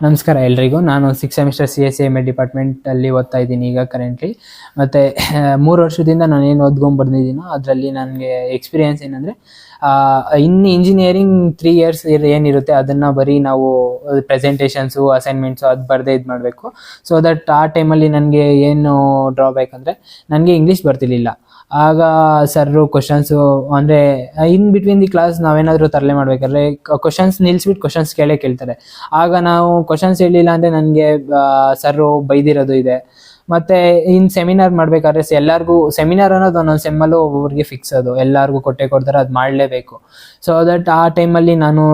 ನಮಸ್ಕಾರ ಎಲ್ರಿಗೂ. ನಾನು 6th ಸೆಮಿಸ್ಟರ್ CSE ಡಿಪಾರ್ಟ್ಮೆಂಟಲ್ಲಿ ಓದ್ತಾ ಇದ್ದೀನಿ ಈಗ ಕರೆಂಟ್ಲಿ. ಮತ್ತು 3 ವರ್ಷದಿಂದ ನಾನೇನು ಓದ್ಕೊಂಡು ಬಂದಿದ್ದೀನೋ ಅದರಲ್ಲಿ ನನಗೆ ಎಕ್ಸ್ಪೀರಿಯೆನ್ಸ್ ಏನಂದರೆ, ಇನ್ನು ಇಂಜಿನಿಯರಿಂಗ್ 3 ಇಯರ್ಸ್ ಏನಿರುತ್ತೆ ಅದನ್ನು ಬರೀ ನಾವು ಪ್ರೆಸೆಂಟೇಷನ್ಸು, ಅಸೈನ್ಮೆಂಟ್ಸು ಅದು ಬರದೇ ಇದು ಮಾಡಬೇಕು. ಸೊ ದಟ್ ಆ ಟೈಮಲ್ಲಿ ನನಗೆ ಏನು ಡ್ರಾಬ್ಯಾಕ್ ಅಂದರೆ, ನನಗೆ ಇಂಗ್ಲೀಷ್ ಬರ್ತಿರ್ಲಿಲ್ಲ. ಆಗ ಸರ್ರು ಕ್ವಶನ್ಸು ಅಂದರೆ ಇನ್ ಬಿಟ್ವೀನ್ ದಿ ಕ್ಲಾಸ್ ನಾವೇನಾದರೂ ತರಲೆ ಮಾಡಬೇಕಾದ್ರೆ ಕ್ವಶನ್ಸ್ ನಿಲ್ಲಿಸ್ಬಿಟ್ಟು ಕ್ವಶನ್ಸ್ ಕೇಳ್ತಾರೆ. ಆಗ ನಾವು ಕ್ವಶನ್ಸ್ ಹೇಳಿಲ್ಲ ಅಂದರೆ ನನಗೆ ಸರ್ರು ಬೈದಿರೋದು ಇದೆ. ಮತ್ತು ಇನ್ನು ಸೆಮಿನಾರ್ ಮಾಡಬೇಕಾದ್ರೆ ಎಲ್ಲರಿಗೂ ಸೆಮಿನಾರ್ ಅನ್ನೋದು ಒಂದೊಂದು ಸೆಮ್ಮಲ್ಲೂ ಒಬ್ಬೊಬ್ರಿಗೆ ಫಿಕ್ಸ್, ಅದು ಎಲ್ಲರಿಗೂ ಕೊಡ್ತಾರೆ, ಅದು ಮಾಡಲೇಬೇಕು. ಸೊ ದಟ್ ಆ ಟೈಮಲ್ಲಿ ನಾನು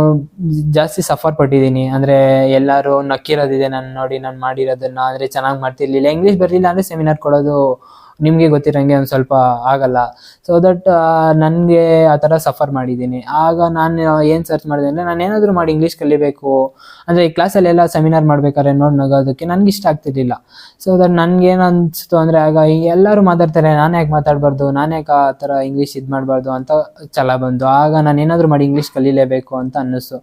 ಜಾಸ್ತಿ ಸಫರ್ ಪಟ್ಟಿದ್ದೀನಿ. ಅಂದರೆ ಎಲ್ಲರೂ ನಕ್ಕಿರೋದಿದೆ ನಾನು ನೋಡಿ, ನಾನು ಮಾಡಿರೋದನ್ನು. ಅಂದರೆ ಚೆನ್ನಾಗಿ ಮಾಡ್ತಿರ್ಲಿಲ್ಲ. ಇಂಗ್ಲೀಷ್ ಬರಲಿಲ್ಲ ಅಂದರೆ ಸೆಮಿನಾರ್ ಕೊಡೋದು ನಿಮಗೆ ಗೊತ್ತಿರೋಂಗೆ ಒಂದು ಸ್ವಲ್ಪ ಆಗಲ್ಲ. ಸೊ ದಟ್ ನನಗೆ ಆ ಥರ ಸಫರ್ ಮಾಡಿದ್ದೀನಿ. ಆಗ ನಾನು ಏನು ಸರ್ಚ್ ಮಾಡಿದೆ ಅಂದರೆ, ನಾನು ಏನಾದರೂ ಮಾಡಿ ಇಂಗ್ಲೀಷ್ ಕಲಿಬೇಕು ಅಂದರೆ ಈ ಕ್ಲಾಸಲ್ಲೆಲ್ಲ ಸೆಮಿನಾರ್ ಮಾಡ್ಬೇಕಾದ್ರೆ ನೋಡಿ ನಗೋದಕ್ಕೆ ನನಗೆ ಇಷ್ಟ ಆಗ್ತಿರ್ಲಿಲ್ಲ. ಸೊ ದಟ್ ನನಗೇನು ಅನಿಸ್ತು ಅಂದರೆ, ಆಗ ಎಲ್ಲರೂ ಮಾತಾಡ್ತಾರೆ, ನಾನು ಯಾಕೆ ಮಾತಾಡಬಾರ್ದು, ನಾನು ಯಾಕೆ ಆ ಥರ ಇಂಗ್ಲೀಷ್ ಇದು ಮಾಡಬಾರ್ದು ಅಂತ ಛಲ ಬಂದು, ಆಗ ನಾನು ಏನಾದರೂ ಮಾಡಿ ಇಂಗ್ಲೀಷ್ ಕಲಿಲೇಬೇಕು ಅಂತ ಅನ್ನಿಸ್ತು.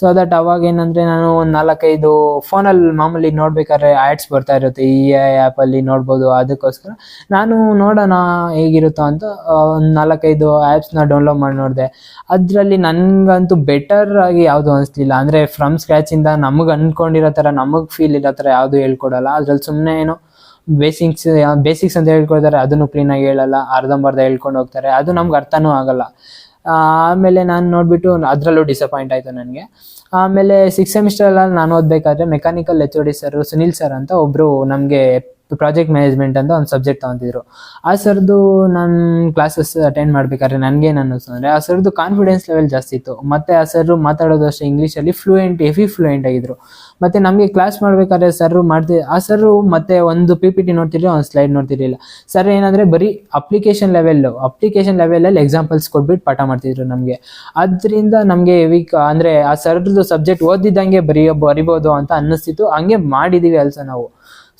ಸೊ ದಟ್ ಅವಾಗ ಏನಂದರೆ, ನಾನು ಒಂದು 4-5 ಫೋನಲ್ಲಿ ಮಾಮೂಲಿ ನೋಡ್ಬೇಕಾದ್ರೆ ಆ್ಯಡ್ಸ್ ಬರ್ತಾ ಇರುತ್ತೆ, ಈ ಆ್ಯಪಲ್ಲಿ ನೋಡ್ಬೋದು. ಅದಕ್ಕೋಸ್ಕರ ನಾನು ನೋಡೋಣ ಹೇಗಿರುತ್ತೋ ಅಂತ ಒಂದು 4-5 ಆ್ಯಪ್ಸ್ನ ಡೌನ್ಲೋಡ್ ಮಾಡಿ ನೋಡಿದೆ. ಅದರಲ್ಲಿ ನನಗಂತೂ ಬೆಟರ್ ಆಗಿ ಯಾವುದು ಅನಿಸ್ಲಿಲ್ಲ. ಅಂದರೆ ಫ್ರಮ್ ಸ್ಕ್ರ್ಯಾಚಿಂದ ನಮಗೆ ಅಂದ್ಕೊಂಡಿರೋ ಥರ, ನಮಗೆ ಫೀಲ್ ಇರೋ ಥರ ಯಾವುದು ಹೇಳ್ಕೊಡಲ್ಲ. ಅದ್ರಲ್ಲಿ ಸುಮ್ಮನೆ ಏನೋ ಬೇಸಿಕ್ಸ್ ಅಂತ ಹೇಳ್ಕೊಡ್ತಾರೆ, ಅದನ್ನು ಕ್ಲೀನಾಗಿ ಹೇಳಲ್ಲ, ಅರ್ಧಂಬರ್ಧ ಹೇಳ್ಕೊಂಡು ಹೋಗ್ತಾರೆ, ಅದು ನಮ್ಗೆ ಅರ್ಥನೂ ಆಗಲ್ಲ. ಆಮೇಲೆ ನಾನು ನೋಡಿಬಿಟ್ಟು ಅದರಲ್ಲೂ ಡಿಸಪಾಯಿಂಟ್ ಆಯಿತು ನನಗೆ. ಆಮೇಲೆ 6th ಸೆಮಿಸ್ಟರಲ್ಲಿ ನಾನು ಓದಬೇಕಾದ್ರೆ mechanical HOD sir Sunil sir ಅಂತ ಒಬ್ಬರು ನಮಗೆ ಪ್ರಾಜೆಕ್ಟ್ ಮ್ಯಾನೇಜ್ಮೆಂಟ್ ಅಂತ ಒಂದು ಸಬ್ಜೆಕ್ಟ್ ತೊಗೊತಿದ್ರು. ಆ ಸರ್ದು ನಾನು ಕ್ಲಾಸಸ್ ಅಟೆಂಡ್ ಮಾಡಬೇಕಾದ್ರೆ ನನಗೇನು ಅನ್ನಿಸ್ತು ಅಂದರೆ, ಆ ಸರ್ದು ಕಾನ್ಫಿಡೆನ್ಸ್ ಲೆವೆಲ್ ಜಾಸ್ತಿ ಇತ್ತು. ಮತ್ತು ಆ ಸರ್ರು ಮಾತಾಡೋದು ಅಷ್ಟೇ ಇಂಗ್ಲೀಷಲ್ಲಿ ಹೆವಿ ಫ್ಲೂಯೆಂಟ್ ಆಗಿದ್ರು. ಮತ್ತು ನಮಗೆ ಕ್ಲಾಸ್ ಮಾಡಬೇಕಾದ್ರೆ ಆ ಸರ್ರು ಮತ್ತೆ ಒಂದು PPT ನೋಡ್ತಿರಲಿಲ್ಲ, ಒಂದು ಸ್ಲೈಡ್ ನೋಡ್ತಿರಲಿಲ್ಲ. ಸರ್ ಏನಂದರೆ ಬರೀ ಅಪ್ಲಿಕೇಶನ್ ಲೆವೆಲಲ್ಲಿ ಎಕ್ಸಾಂಪಲ್ಸ್ ಕೊಟ್ಬಿಟ್ಟು ಪಾಠ ಮಾಡ್ತಿದ್ರು ನಮಗೆ. ಅದರಿಂದ ನಮಗೆ ಅಂದರೆ ಆ ಸರ್ದು ಸಬ್ಜೆಕ್ಟ್ ಓದಿದ್ದಂಗೆ ಬರಿಬೋದು ಅಂತ ಅನ್ನಿಸ್ತಿತ್ತು. ಹಂಗೆ ಮಾಡಿದ್ದೀವಿ ಅಲ್ಸ ನಾವು.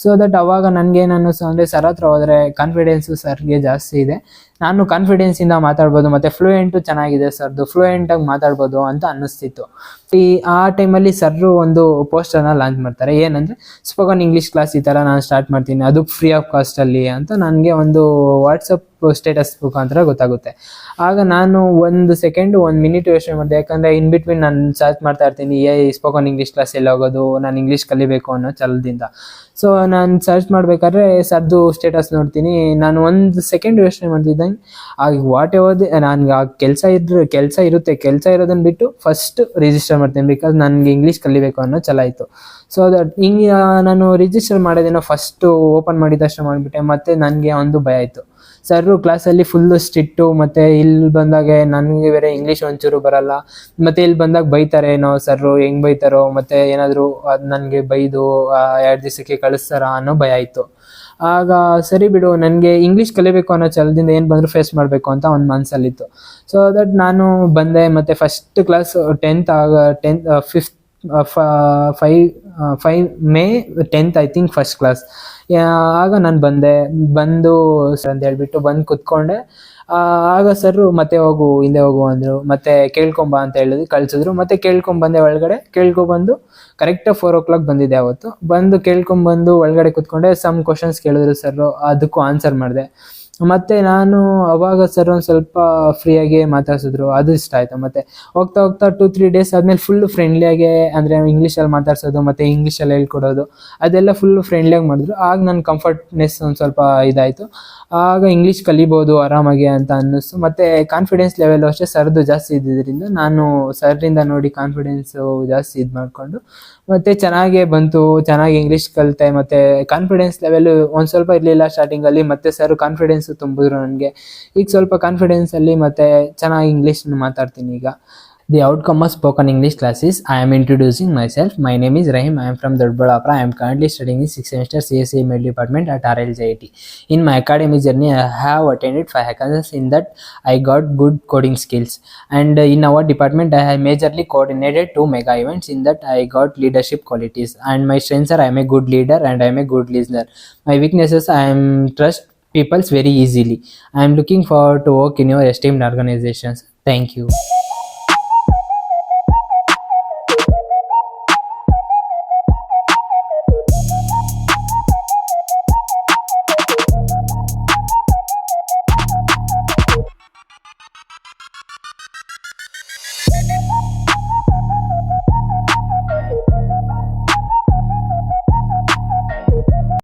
ಸೊ ದಟ್ ಅವಾಗ ನನಗೇನು ಅನ್ನಿಸ್ತು ಅಂದರೆ, ಸರ್ ಹತ್ರ ಹೋದರೆ ಕಾನ್ಫಿಡೆನ್ಸು ಸರ್ಗೆ ಜಾಸ್ತಿ ಇದೆ, ನಾನು ಕಾನ್ಫಿಡೆನ್ಸಿಂದ ಮಾತಾಡ್ಬೋದು, ಮತ್ತು ಫ್ಲೂಯೆಂಟು ಚೆನ್ನಾಗಿದೆ ಸರ್ದು, ಫ್ಲೂಯೆಂಟಾಗಿ ಮಾತಾಡ್ಬೋದು ಅಂತ ಅನ್ನಿಸ್ತಿತ್ತು. ಆ ಟೈಮಲ್ಲಿ ಸರ್ರು ಒಂದು ಪೋಸ್ಟರ್ನ ಲಾಂಚ್ ಮಾಡ್ತಾರೆ, ಏನಂದರೆ ಸ್ಪೋಕನ್ ಇಂಗ್ಲೀಷ್ ಕ್ಲಾಸ್ ಈ ಥರ ನಾನು ಸ್ಟಾರ್ಟ್ ಮಾಡ್ತೀನಿ, ಅದು ಫ್ರೀ ಆಫ್ ಕಾಸ್ಟಲ್ಲಿ ಅಂತ ನನಗೆ ಒಂದು ವಾಟ್ಸಪ್ ಸ್ಟೇಟಸ್ ಮುಖಾಂತರ ಗೊತ್ತಾಗುತ್ತೆ. ಆಗ ನಾನು 1 ಮಿನಿಟ್ ಯೋಚನೆ ಮಾಡಿದೆ. ಯಾಕಂದರೆ ಇನ್ ಬಿಟ್ವೀನ್ ನಾನು ಸರ್ಚ್ ಮಾಡ್ತಾ ಇರ್ತೀನಿ, ಸ್ಪೋಕನ್ ಇಂಗ್ಲೀಷ್ ಕ್ಲಾಸ್ ಎಲ್ಲಿ ಹೋಗೋದು, ನಾನು ಇಂಗ್ಲೀಷ್ ಕಲಿಬೇಕು ಅನ್ನೋ ಛಲದಿಂದ. ಸೊ ನಾನು ಸರ್ಚ್ ಮಾಡಬೇಕಾದ್ರೆ ಸರ್ದು ಸ್ಟೇಟಸ್ ನೋಡ್ತೀನಿ. ನಾನು 1 ಸೆಕೆಂಡ್ ಯೋಚನೆ ಮಾಡ್ತಿದ್ದಂಗೆ, ಆಗ ನನಗೆ ಆ ಕೆಲಸ ಇರೋದನ್ನು ಬಿಟ್ಟು ಫಸ್ಟ್ ರಿಜಿಸ್ಟರ್ ಮಾಡ್ತೀನಿ, ಬಿಕಾಸ್ ನನಗೆ ಇಂಗ್ಲೀಷ್ ಕಲಿಬೇಕು ಅನ್ನೋ ಛಲ ಇತ್ತು. ಸೊ ದಟ್ ನಾನು ರಿಜಿಸ್ಟರ್ ಮಾಡೋದೇನೋ ಫಸ್ಟು ಓಪನ್ ಮಾಡಿದ ತಕ್ಷಣ ಮಾಡಿಬಿಟ್ಟೆ. ಮತ್ತು ನನಗೆ ಒಂದು ಭಯ ಆಯಿತು, ಸರ್ರು ಕ್ಲಾಸಲ್ಲಿ ಫುಲ್ಲು ಸ್ಟ್ರಿಕ್ಟು, ಮತ್ತು ಇಲ್ಲಿ ಬಂದಾಗ ನನಗೆ ಬೇರೆ ಇಂಗ್ಲೀಷ್ ಒಂಚೂರು ಬರಲ್ಲ, ಮತ್ತು ಇಲ್ಲಿ ಬಂದಾಗ ಬೈತಾರೆ ಏನೋ ಸರ್ರು, ಹೆಂಗೆ ಬೈತಾರೋ, ಮತ್ತು ಏನಾದರೂ ಅದು ನನಗೆ ಬೈದು 2 ದಿವಸಕ್ಕೆ ಕಳಿಸ್ತಾರ ಅನ್ನೋ ಭಯ ಇತ್ತು. ಆಗ ಸರಿ ಬಿಡು, ನನಗೆ ಇಂಗ್ಲೀಷ್ ಕಲಿಬೇಕು ಅನ್ನೋ ಛಲದಿಂದ ಏನು ಬಂದರೂ ಫೇಸ್ ಮಾಡಬೇಕು ಅಂತ ಒಂದು ಮನಸ್ಸಲ್ಲಿತ್ತು. ಸೊ ದಟ್ ನಾನು ಬಂದೆ. ಮತ್ತು first class 5 May 10th I think first class. ಆಗ ನಾನು ಬಂದು ಸರ್ ಅಂತ ಹೇಳ್ಬಿಟ್ಟು ಬಂದು ಕೂತ್ಕೊಂಡೆ. ಆಗ ಸರ್ರು ಮತ್ತೆ ಹಿಂದೆ ಹೋಗು ಅಂದರು. ಮತ್ತೆ ಕೇಳ್ಕೊಂಬ ಅಂತ ಕಳಿಸಿದ್ರು. ಮತ್ತೆ ಕೇಳ್ಕೊಂಬಂದೆ ಒಳಗಡೆ. ಕೇಳ್ಕೊಬಂದು ಕರೆಕ್ಟಾಗಿ 4 o'clock ಬಂದಿದ್ದೆ ಅವತ್ತು. ಕೇಳ್ಕೊಂಬಂದು ಒಳಗಡೆ ಕೂತ್ಕೊಂಡೆ. ಸಮ್ ಕ್ವಶನ್ಸ್ ಕೇಳಿದ್ರು ಸರ್ರು, ಅದಕ್ಕೂ ಆನ್ಸರ್ ಮಾಡಿದೆ. ಮತ್ತು ನಾನು ಅವಾಗ ಸರ್ ಒಂದು ಸ್ವಲ್ಪ ಫ್ರೀಯಾಗಿ ಮಾತಾಡ್ಸಿದ್ರು, ಅದು ಇಷ್ಟ ಆಯಿತು. ಮತ್ತು ಹೋಗ್ತಾ 2-3 ಡೇಸ್ ಆದಮೇಲೆ ಫುಲ್ಲು ಫ್ರೆಂಡ್ಲಿಯಾಗೆ, ಅಂದರೆ ಇಂಗ್ಲೀಷಲ್ಲಿ ಮಾತಾಡ್ಸೋದು ಮತ್ತು ಇಂಗ್ಲೀಷಲ್ಲಿ ಹೇಳ್ಕೊಡೋದು ಅದೆಲ್ಲ ಫುಲ್ಲು ಫ್ರೆಂಡ್ಲಿಯಾಗಿ ಮಾಡಿದ್ರು. ಆಗ ನನ್ನ ಕಂಫರ್ಟ್ನೆಸ್ ಒಂದು ಸ್ವಲ್ಪ ಇದಾಯಿತು. ಆಗ ಇಂಗ್ಲೀಷ್ ಕಲಿಬೋದು ಆರಾಮಾಗಿ ಅಂತ ಅನ್ನಿಸ್ತು. ಮತ್ತು ಕಾನ್ಫಿಡೆನ್ಸ್ ಲೆವೆಲ್ ಅಷ್ಟೇ ಸರ್ದು ಜಾಸ್ತಿ ಇದ್ದಿದ್ದರಿಂದ ನಾನು ಸರ್ರಿಂದ ನೋಡಿ ಕಾನ್ಫಿಡೆನ್ಸು ಜಾಸ್ತಿ ಇದು ಮಾಡಿಕೊಂಡು ಮತ್ತು ಚೆನ್ನಾಗೇ ಬಂತು, ಚೆನ್ನಾಗಿ ಇಂಗ್ಲೀಷ್ ಕಲಿತೆ. ಮತ್ತು ಕಾನ್ಫಿಡೆನ್ಸ್ ಲೆವೆಲು ಒಂದು ಸ್ವಲ್ಪ ಇರಲಿಲ್ಲ ಸ್ಟಾರ್ಟಿಂಗಲ್ಲಿ, ಮತ್ತು ಸರ್ ಕಾನ್ಫಿಡೆನ್ಸು ತುಂಬಿದ್ರು ನನಗೆ. ಈಗ ಸ್ವಲ್ಪ ಕಾನ್ಫಿಡೆನ್ಸಲ್ಲಿ ಮತ್ತು ಚೆನ್ನಾಗಿ ಇಂಗ್ಲೀಷನ್ನು ಮಾತಾಡ್ತೀನಿ ಈಗ. The outcome of spoken English class is, I am introducing myself. My name is Rahim. I am from Dodballapura. I am currently studying in 6th semester CSE department at RLJIT. In my academic journey, I have attended 5 hackathons. In that, I got good coding skills. And in our department, I have majorly coordinated 2 mega events. In that, I got leadership qualities. And my strengths are, I am a good leader and I am a good listener. My weaknesses, I am trust people very easily. I am looking forward to work in your esteemed organizations. Thank you.